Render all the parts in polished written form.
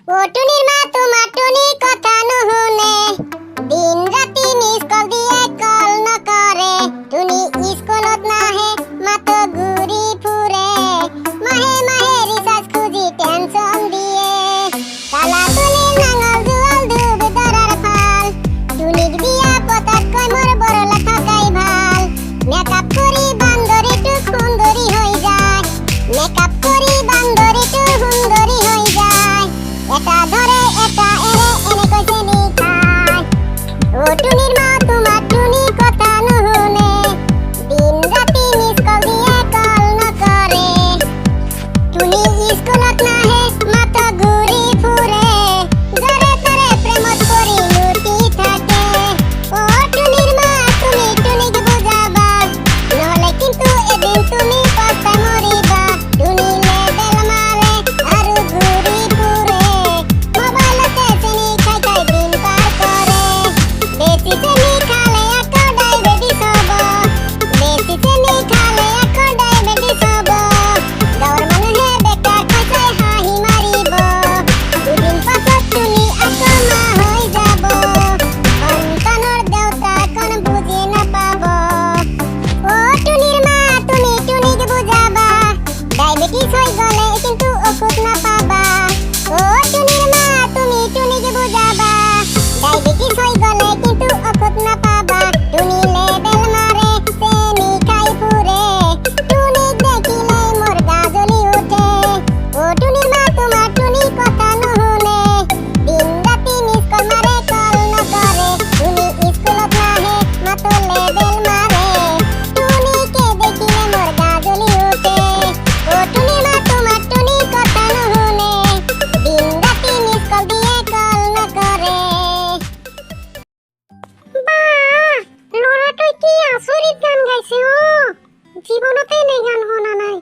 ও টুনিৰ মা তোমাৰ টুনি কথা নুশুনে, দিন ৰাতি মিস কল দিয়ে কল নকৰে। টুনি স্কুলত নাহে মাতো ঘূৰি ফুৰে, মাহে মাহে ৰিচাৰ্জ খুজি টেনচন দিয়ে। কালা টুনিৰ নাঙল জুৱাল ধুব দৰাৰ ফাল, টুনিক বিয়া পতাতকৈ মোৰ বৰলা থকাই ভাল। মেকআপ কৰি বান্দৰীটো সুন্দৰী হৈ যায়, মেকআপ কৰি বান্দৰীটো সুন্দৰী হৈ যায়। এটা ধরে এটা এরে এনে কইছে নি খায়। ও টুনির মা তোমার টুনি কথা নুশুনে, দিন রাতি মিস কল দিয়ে কল নকৰে। টুনি স্কুলত নাহে মাতো ঘূৰি ফুৰে, জৰে তৰে প্ৰেমত পৰি লুটি থাকে। ও টুনিৰ মা তুমি টুনিক বুজাবা, নহলে কিন্তু এদিন তুমি পস্তাই মৰিবা। টুনি লেবেল মাৰে আৰু ঘূৰি ফুৰে, মোবাইলতে চেনি খাই খাই দিন পাৰ কৰে। বেছি চেনি খালে আকৌ ডায়েবেটিছ হ'ব, বেছি চেনি খালে আকৌ ডায়েবেটিছ হ'ব। গাঁৱৰ মানুহে বেকাৰ খাইছে হাঁহি মাৰিব, দুদিন পাছত টুনি আকৌ মা হৈ যাব। সন্তানৰ দেউতা কোন বুজি নাপাব। ও টুনিৰ মা তুমি টুনিক বুজাবা, ডায়েবেটিছ হৈ গ'লে কিন্তু ঔষধ নাপাবা। ও টুনিৰ মা তুমি টুনিক বুজাবা, ডায়েবেটিছ হৈ গ'লে কিন্তু ঔষধ নাপাবা। টুনি লেবেল মাৰে চেনি খাই ফুৰে, টুনিক দেখিলেই মোৰ গা জ্বলি উঠে। ও টুনিৰ মা তোমাৰ টুনি কথা নুশুনে, দিন ৰাতি মিছ কল মাৰে কল নকৰে। টুনি স্কুলত নাহে মাতো লেবেল মাৰে, টুনিকে দেখিলে মোৰ গা জ্বলি উঠে। ও টুনিৰ মা তোমাৰ টুনি কথা নুশুনে, দিন ৰাতি মিছ কল দিয়ে কল নকৰে। বাহ, ল'ৰাটোই কি আচৰিত গান গাইছে অ, জীৱনতে এনে গান শুনা নাই।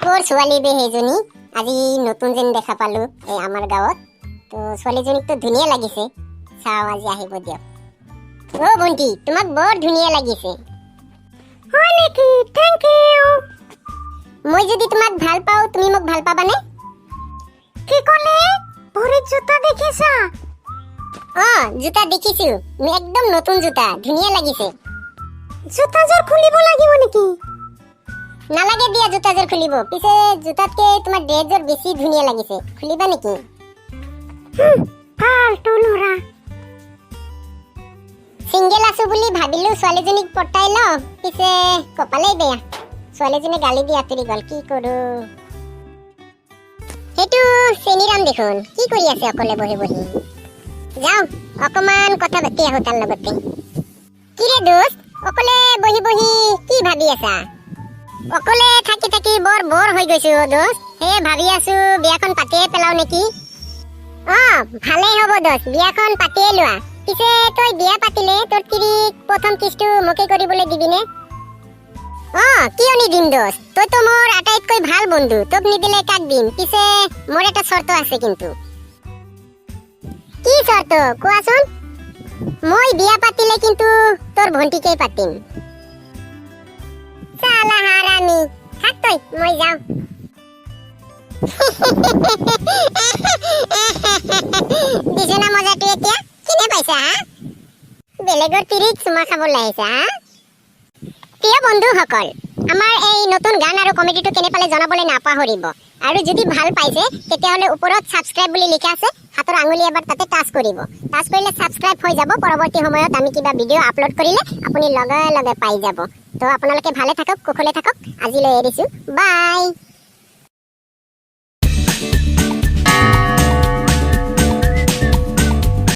ক'ৰ ছোৱালী বে সেইজনী, আজি নতুন যেন দেখা পালো এই আমাৰ গাঁৱত। তো ছোৱালীজনীকতো ধুনীয়া লাগিছে, চাওঁ আজি আহিব দিয়ক। অ ভণ্টি, তোমাক বৰ ধুনীয়া লাগিছে। হয় নেকি? Thank you. মই যদি তোমাক ভাল পাওঁ তুমি মোক ভাল পাবানে? কি ক'লে? ভৰিত জোতা দেখিছা? অ জোতা দেখিছো, একদম নতুন জোতা, ধুনীয়া লাগিছে। জোতাযোৰ খুলিব লাগিব নেকি? নালাগে দিয়া জোতাযোৰ খুলিব, পিছে জোতাতকে তোমাৰ ড্ৰেছযোৰ বেছি ধুনীয়া লাগিছে, খুলিবা নেকি? ফাল্টু ল'ৰা। চিংগেল আছো বুলি ভাবিলো ছোৱালীজনীক পটাই লওঁ, পিছে কপালেই বেয়া, ছোৱালীজনী গালি দি আঁতৰি গ'ল, কি কৰো। সেইটো চেনিৰাম দেখোন, কি কৰি আছে অকলে বহি বহি? যাওঁ অকমান কথা পাতি আহো তাৰ লগতে। কি ৰে দোস্ত, অকলে বহি বহি কি ভাবি আছা? অকলে থাকি থাকি বৰ বৰ হৈ গৈছো অ দোস্ত, সেয়ে ভাবি আছো বিয়াখন পাতিয়ে পেলাও নেকি। অ ভালেই হ'ব দোস্ত, বিয়াখন পাতিয়ে লোৱা। পিছে তই বিয়া পাতিলে তোৰ তিৰিক প্ৰথম কিস্তুটো মোকে কৰিবলৈ দিবিনে? অ কিয় নিদিম দোস্ত, তইতো মোৰ আটাইতকৈ ভাল বন্ধু, তোক নিদিলে কাক দিম? পিছে মোৰ এটা চৰ্ত আছে কিন্তু। কি চৰ্ত কোৱাচোন? মই বিয়া পাতিলে কিন্তু তোৰ ভণ্টিকেই পাতিম। চালা হাৰামি, থাক তই, মই যাওঁ। বিছনা মজাটো এতিয়া কিনে পাইছা হা? বেলেগৰ তিৰিক চুমা খাবলৈ আহিছা হা? প্ৰিয় বন্ধুসকল, আমাৰ এই নতুন গান আৰু কমেডিটো কেনে পালে জনাবলৈ নাপাহৰিব। আৰু যদি ভাল পাইছে তেতিয়াহ'লে ওপৰত ছাবস্ক্ৰাইব বুলি লিখা আছে, হাতৰ আঙুলি এবাৰ তাতে টাচ কৰিব। টাচ কৰিলে ছাবস্ক্ৰাইব হৈ যাব, পৰৱৰ্তী সময়ত আমি কিবা ভিডিঅ' আপলোড কৰিলে আপুনি লগে লগে পাই যাব। তো আপোনালোকে ভালে থাকক, কুশলে থাকক, আজিলৈ এৰিছোঁ, বাই।